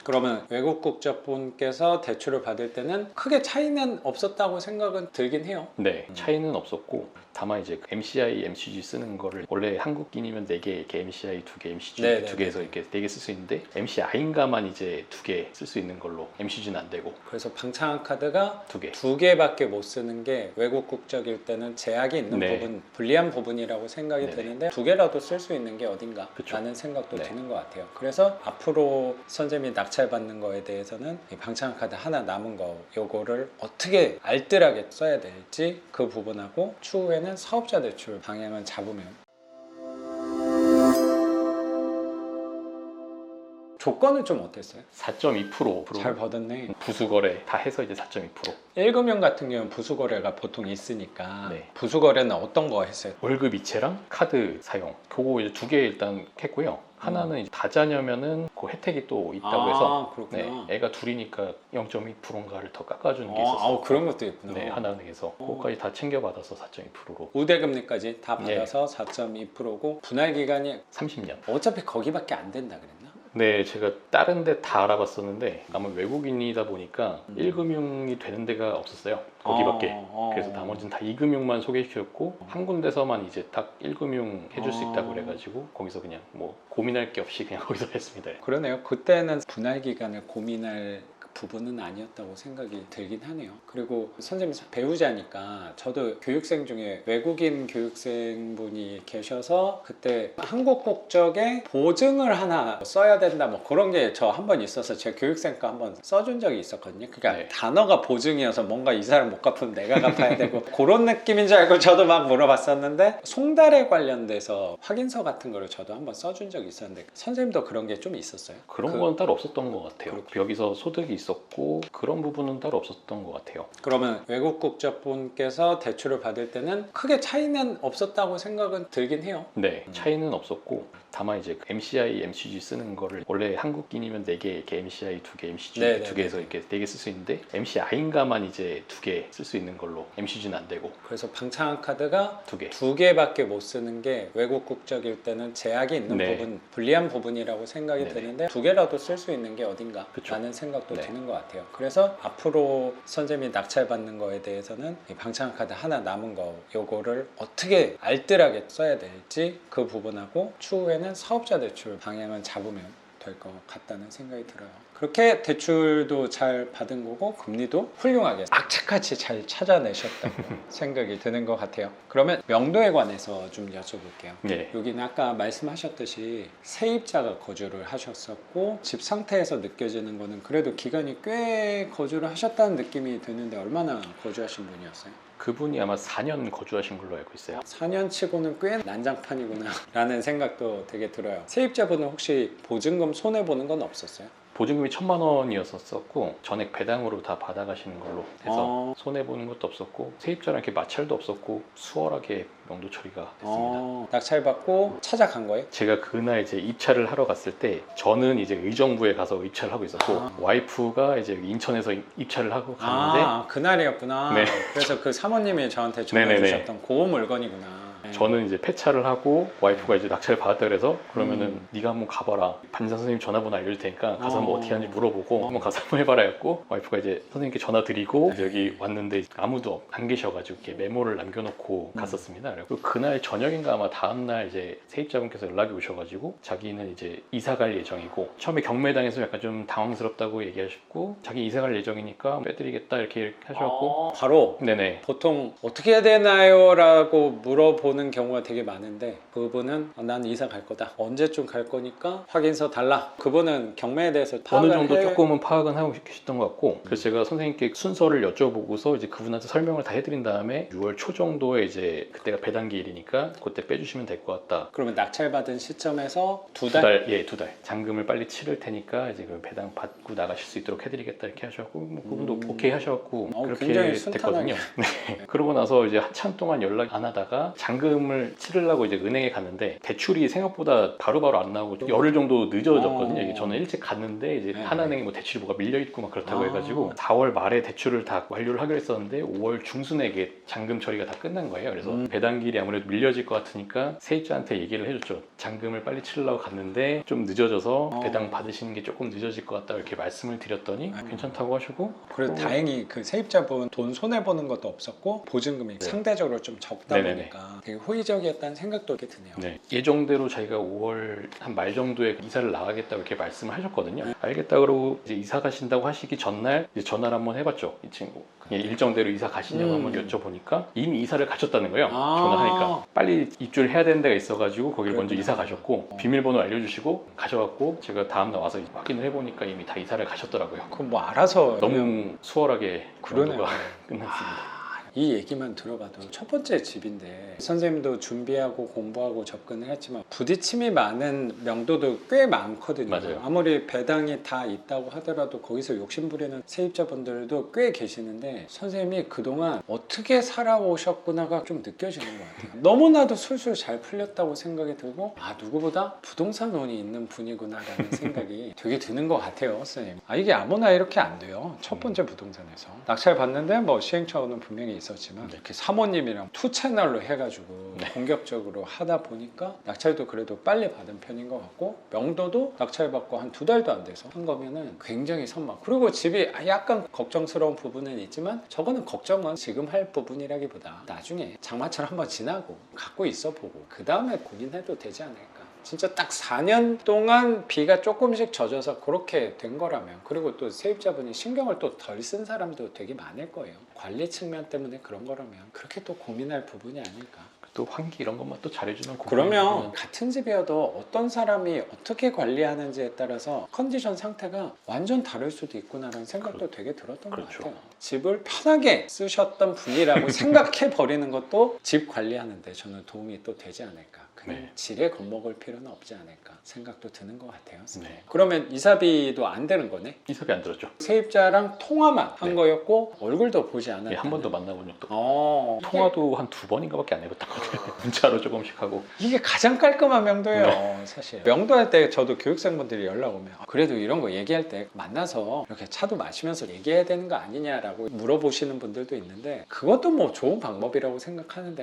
그러면 외국 국적분께서 대출을 받을 때는 크게 차이는 없었다고 생각은 들긴 해요. 네, 차이는 없었고 다만 이제 MCI, MCG 쓰는 거를 원래 한국인이면 4개, 이렇게 MCI 2개, MCG 네네네. 2개에서 이렇게 4개 쓸 수 있는데 MCI인가만 이제 2개 쓸 수 있는 걸로 MCG는 안 되고 그래서 방창한 카드가 2개. 2개밖에 못 쓰는 게 외국 국적일 때는 제약이 있는 네. 부분, 불리한 부분이라고 생각이 네네. 드는데 2개라도 쓸 수 있는 게 어딘가 그쵸. 라는 생각도 네. 드는 것 같아요. 그래서 앞으로 선생님이 낙찰받는 거에 대해서는 이 방창한 카드 하나 남은 거 요거를 어떻게 알뜰하게 써야 될지 그 부분하고 추후에는 사업자 대출 방향을 잡으면 조건은 좀 어땠어요? 4.2% 잘 받았네. 부수거래 다 해서 이제 4.2%. 1금융 같은 경우는 부수거래가 보통 있으니까 네. 부수거래는 어떤 거 했어요? 월급 이체랑 카드 사용 그거 이제 2개 일단 했고요. 하나는 이제 다자녀면은 그 혜택이 또 있다고 해서 그렇구나. 네, 애가 둘이니까 0.2%인가를 더 깎아주는 게 아, 있었어요. 그런 것도 있구나. 네, 하나은행에서 그거까지 다 챙겨받아서 4.2%로 우대금리까지 다 받아서 4.2%고 분할 기간이 30년. 어차피 거기밖에 안 된다 그랬나? 네, 제가 다른 데 다 알아봤었는데 아마 외국인이다 보니까 1금융이 되는 데가 없었어요. 거기밖에. 그래서 나머지는 다 2금융만 소개시켰고 한 군데서만 이제 딱 1금융 해줄 수 있다고 그래가지고 거기서 그냥 뭐 고민할 게 없이 그냥 거기서 했습니다. 그러네요. 그때는 분할 기간을 고민할 부분은 아니었다고 생각이 들긴 하네요. 그리고 선생님 배우자니까 저도 교육생 중에 외국인 교육생분이 계셔서 그때 한국 국적에 보증을 하나 써야 된다 뭐 그런 게 저 한 번 있어서 제 교육생 거 한번 써준 적이 있었거든요. 그러니까 네. 단어가 보증이어서 뭔가 이 사람 못 갚으면 내가 갚아야 되고 그런 느낌인 줄 알고 저도 막 물어봤었는데 송달에 관련돼서 확인서 같은 거를 저도 한번 써준 적이 있었는데 선생님도 그런 게 좀 있었어요? 그런 건 따로 없었던 것 같아요. 그렇군요. 여기서 소득이 있었고 그런 부분은 따로 없었던 것 같아요. 그러면 외국 국적분께서 대출을 받을 때는 크게 차이는 없었다고 생각은 들긴 해요. 네, 차이는 없었고 다만 이제 MCI, MCG 쓰는 거를 원래 한국인이면 4개, 이렇게 MCI 2개, MCG 네네네. 2개에서 이렇게 4개 쓸 수 있는데 MCI인가만 이제 2개 쓸 수 있는 걸로 MCG는 안 되고 그래서 방창한 카드가 2개. 2개밖에 못 쓰는 게 외국 국적일 때는 제약이 있는 네. 부분, 불리한 부분이라고 생각이 네네. 드는데 2개라도 쓸 수 있는 게 어딘가 그쵸. 라는 생각도 네. 드는 것 같아요. 그래서 앞으로 선생님이 낙찰받는 거에 대해서는 이 방창한 카드 하나 남은 거 요거를 어떻게 알뜰하게 써야 될지 그 부분하고 추후에는 사업자 대출 방향을 잡으면 될 것 같다는 생각이 들어요. 그렇게 대출도 잘 받은 거고 금리도 훌륭하게 악착같이 잘 찾아내셨다고 생각이 드는 것 같아요. 그러면 명도에 관해서 좀 여쭤볼게요. 네. 여기는 아까 말씀하셨듯이 세입자가 거주를 하셨었고 집 상태에서 느껴지는 거는 그래도 기간이 꽤 거주를 하셨다는 느낌이 드는데 얼마나 거주하신 분이었어요? 그분이 아마 4년 거주하신 걸로 알고 있어요. 4년 치고는 꽤 난장판이구나 라는 생각도 되게 들어요. 세입자분은 혹시 보증금 손해보는 건 없었어요? 보증금이 1,000만 원이었었고 전액 배당으로 다 받아가시는 걸로 해서 손해보는 것도 없었고 세입자랑 이렇게 마찰도 없었고 수월하게 명도 처리가 됐습니다. 낙찰받고 찾아간 거예요? 제가 그날 이제 입찰을 하러 갔을 때 저는 이제 의정부에 가서 입찰을 하고 있었고 와이프가 이제 인천에서 입찰을 하고 갔는데 그날이었구나. 네. 그래서 그 사모님이 저한테 전화 네네네. 주셨던 그 물건이구나. 네. 저는 이제 폐차를 하고 와이프가 이제 낙찰을 받았다 그래서 그러면은 네가 한번 가봐라, 판사 선생님 전화번호 알려줄 테니까 가서 한번 어떻게 하는지 물어보고 한번 가서 한번 해봐라 했고 와이프가 이제 선생님께 전화 드리고 여기 왔는데 아무도 안 계셔가지고 이렇게 메모를 남겨놓고 갔었습니다. 그리고 그날 저녁인가 아마 다음날 이제 세입자분께서 연락이 오셔가지고 자기는 이제 이사 갈 예정이고 처음에 경매당에서 약간 좀 당황스럽다고 얘기하셨고 자기 이사 갈 예정이니까 빼드리겠다 이렇게 하셔갖고 바로 네네. 보통 어떻게 해야 되나요? 라고 물어보는 경우가 되게 많은데 그분은 난 이사 갈 거다. 언제쯤 갈 거니까 확인서 달라. 그분은 경매에 대해서 어느 정도 조금은 파악은 하고 계셨던 것 같고 그래서 제가 선생님께 순서를 여쭤보고서 이제 그분한테 설명을 다 해드린 다음에 6월 초 정도에 이제 그때가 배당기일이니까 그때 빼주시면 될 것 같다. 그러면 낙찰받은 시점에서 두 두 달? 달, 예, 2달. 잔금을 빨리 치를 테니까 이제 그 배당 받고 나가실 수 있도록 해드리겠다 이렇게 하셔갖고 뭐 그분도 오케이 하셔갖고 그렇게 굉장히 순탄하게. 됐거든요. 네. 그러고 나서 이제 한참 동안 연락 안 하다가 잔금 잔금을 치르려고 이제 은행에 갔는데 대출이 생각보다 바로바로 안 나오고 열흘 정도 늦어졌거든요. 이게 저는 일찍 갔는데 이제 네. 하나은행이 뭐 대출이 뭐가 밀려 있고 막 그렇다고 아. 해가지고 4월 말에 대출을 다 완료를 하기로 했었는데 5월 중순에 이게 잔금 처리가 다 끝난 거예요. 그래서 배당길이 아무래도 밀려질 것 같으니까 세입자한테 얘기를 해줬죠. 잔금을 빨리 치르려고 갔는데 좀 늦어져서 배당 받으시는 게 조금 늦어질 것 같다 이렇게 말씀을 드렸더니 괜찮다고 하시고 그래도 다행히 그 세입자분 돈 손해 보는 것도 없었고 보증금이 상대적으로 좀 적다 네네네. 보니까 되게 호의적이었다는 생각도 이렇게 드네요. 네. 예정대로 자기가 5월 한 말 정도에 이사를 나가겠다고 이렇게 말씀을 하셨거든요. 알겠다 그러고 이제 이사 가신다고 하시기 전날 이제 전화를 한번 해봤죠. 이 친구. 일정대로 이사 가시냐고 한번 여쭤보니까 이미 이사를 가셨다는 거예요. 전화하니까 빨리 입주를 해야 되는 데가 있어가지고 거길 먼저 이사 가셨고 비밀번호 알려주시고 가져갔고 제가 다음날 와서 확인을 해보니까 이미 다 이사를 가셨더라고요. 그럼 뭐 알아서 너무 수월하게 그러네요. 정도가 끝났습니다. 이 얘기만 들어봐도 첫 번째 집인데 선생님도 준비하고 공부하고 접근을 했지만 부딪힘이 많은 명도도 꽤 많거든요. 맞아요. 아무리 배당이 다 있다고 하더라도 거기서 욕심부리는 세입자분들도 꽤 계시는데 선생님이 그동안 어떻게 살아오셨구나가 좀 느껴지는 것 같아요. 너무나도 술술 잘 풀렸다고 생각이 들고 아 누구보다 부동산 운이 있는 분이구나라는 생각이 되게 드는 것 같아요. 선생님. 아 이게 아무나 이렇게 안 돼요. 첫 번째 부동산에서 낙찰 받는데 뭐 시행착오는 분명히 있었지만 이렇게 사모님이랑 투 채널로 해가지고 공격적으로 하다 보니까 낙찰도 그래도 빨리 받은 편인 것 같고 명도도 낙찰 받고 한 2달도 안 돼서 한 거면은 굉장히 선망. 그리고 집이 약간 걱정스러운 부분은 있지만 저거는 걱정은 지금 할 부분이라기보다 나중에 장마철 한번 지나고 갖고 있어 보고 그 다음에 고민해도 되지 않을까. 진짜 딱 4년 동안 비가 조금씩 젖어서 그렇게 된 거라면 그리고 또 세입자분이 신경을 또 덜 쓴 사람도 되게 많을 거예요. 관리 측면 때문에 그런 거라면 그렇게 또 고민할 부분이 아닐까. 또 환기 이런 것만 또 잘해주는 그러면 같은 집이어도 어떤 사람이 어떻게 관리하는지에 따라서 컨디션 상태가 완전 다를 수도 있구나라는 생각도 되게 들었던 것 같아요. 집을 편하게 쓰셨던 분이라고 생각해 버리는 것도 집 관리하는데 저는 도움이 또 되지 않을까. 그냥 질에 겁먹을 필요는 없지 않을까 생각도 드는 것 같아요. 그러면 이사비도 안 되는 거네? 이사비 안 들었죠. 세입자랑 통화만 한 거였고 얼굴도 보지 않았다. 한 번도 만나본 적도 통화도 통화도 한 2번인가 밖에 안 해봤던 것 같아요. 문자로 조금씩 하고. 이게 가장 깔끔한 명도예요. 사실 명도할 때 저도 교육생분들이 연락 오면 그래도 이런 거 얘기할 때 만나서 이렇게 차도 마시면서 얘기해야 되는 거 아니냐라고 물어보시는 분들도 있는데 그것도 뭐 좋은 방법이라고 생각하는데